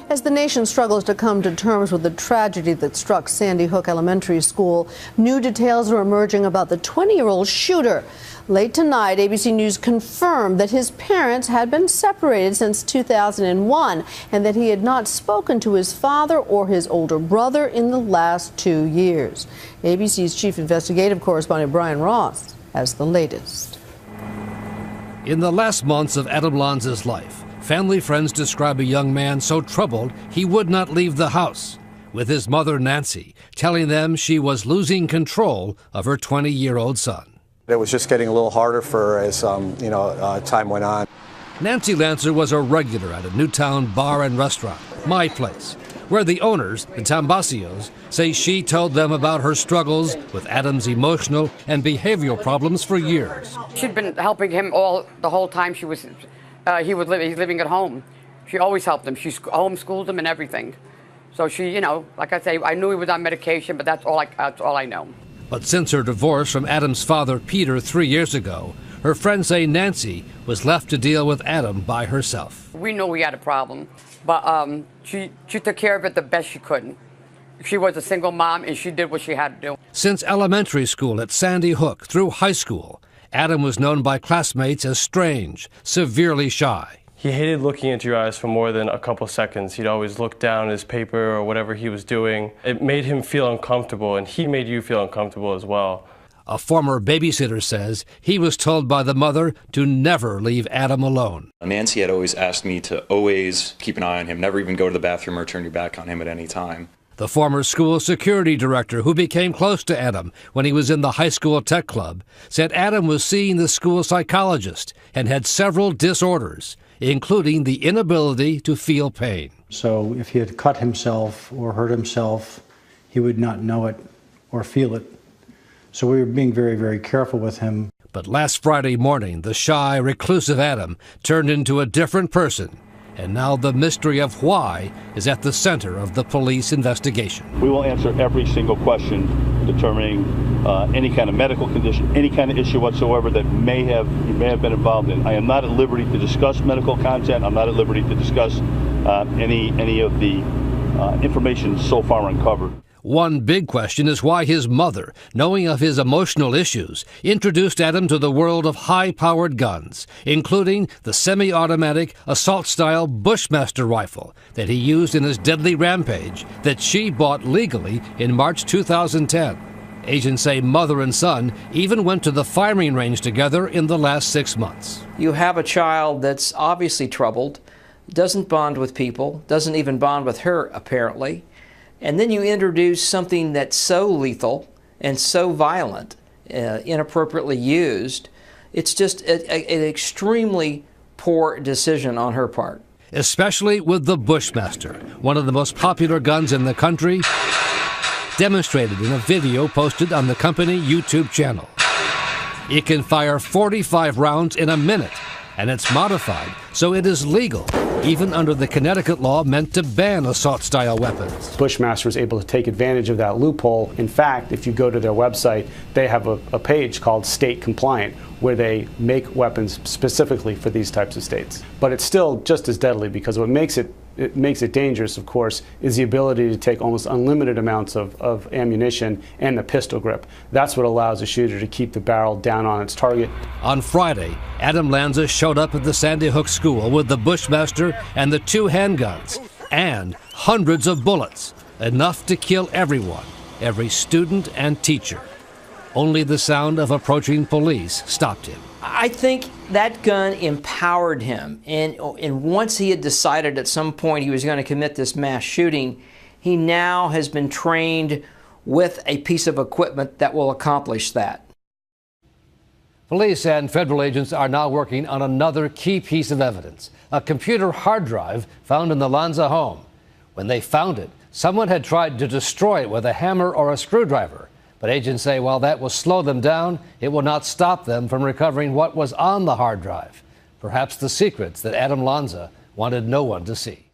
As the nation struggles to come to terms with the tragedy that struck Sandy Hook Elementary School, new details are emerging about the 20-year-old shooter. Late tonight, ABC News confirmed that his parents had been separated since 2001 and that he had not spoken to his father or his older brother in the last 2 years. ABC's chief investigative correspondent Brian Ross has the latest. In the last months of Adam Lanza's life, family friends describe a young man so troubled he would not leave the house, with his mother Nancy telling them she was losing control of her 20-year-old son. It was just getting a little harder for as time went on. Nancy Lanza was a regular at a Newtown bar and restaurant, My Place, where the owners, the Tambasios, say she told them about her struggles with Adam's emotional and behavioral problems for years. She'd been helping him the whole time he's living at home. She always helped him. She homeschooled him and everything. So she, like I say, I knew he was on medication, but that's all I know. But since her divorce from Adam's father, Peter, 3 years ago, her friends say Nancy was left to deal with Adam by herself. We knew we had a problem, but she took care of it the best she could. She was a single mom, and she did what she had to do. Since elementary school at Sandy Hook through high school, Adam was known by classmates as strange, severely shy. He hated looking into your eyes for more than a couple seconds. He'd always look down at his paper or whatever he was doing. It made him feel uncomfortable, and he made you feel uncomfortable as well. A former babysitter says he was told by the mother to never leave Adam alone. Nancy had always asked me to always keep an eye on him, never even go to the bathroom or turn your back on him at any time. The former school security director, who became close to Adam when he was in the high school tech club, said Adam was seeing the school psychologist and had several disorders, including the inability to feel pain. So if he had cut himself or hurt himself, he would not know it or feel it. So we were being very, very careful with him. But last Friday morning, the shy, reclusive Adam turned into a different person. And now the mystery of why is at the center of the police investigation. We will answer every single question determining any kind of medical condition, any kind of issue whatsoever that you may have been involved in. I am not at liberty to discuss medical content. I'm not at liberty to discuss any of the information so far uncovered. One big question is why his mother, knowing of his emotional issues, introduced Adam to the world of high-powered guns, including the semi-automatic assault-style Bushmaster rifle that he used in his deadly rampage that she bought legally in March 2010. Agents say mother and son even went to the firing range together in the last 6 months. You have a child that's obviously troubled, doesn't bond with people, doesn't even bond with her, apparently. And then you introduce something that's so lethal and so violent, inappropriately used. It's just an extremely poor decision on her part. Especially with the Bushmaster, one of the most popular guns in the country, demonstrated in a video posted on the company YouTube channel. It can fire 45 rounds in a minute, and it's modified so it is legal, even under the Connecticut law meant to ban assault-style weapons. Bushmaster was able to take advantage of that loophole. In fact, if you go to their website, they have a page called State Compliant, where they make weapons specifically for these types of states. But it's still just as deadly, because what makes it dangerous, of course, is the ability to take almost unlimited amounts of ammunition and the pistol grip. That's what allows a shooter to keep the barrel down on its target. On Friday, Adam Lanza showed up at the Sandy Hook school with the Bushmaster and the 2 handguns and hundreds of bullets, enough to kill everyone, every student and teacher. Only the sound of approaching police stopped him. I think that gun empowered him, and once he had decided at some point he was going to commit this mass shooting, he now has been trained with a piece of equipment that will accomplish that. Police and federal agents are now working on another key piece of evidence, a computer hard drive found in the Lanza home. When they found it, someone had tried to destroy it with a hammer or a screwdriver. But agents say while that will slow them down, it will not stop them from recovering what was on the hard drive. Perhaps the secrets that Adam Lanza wanted no one to see.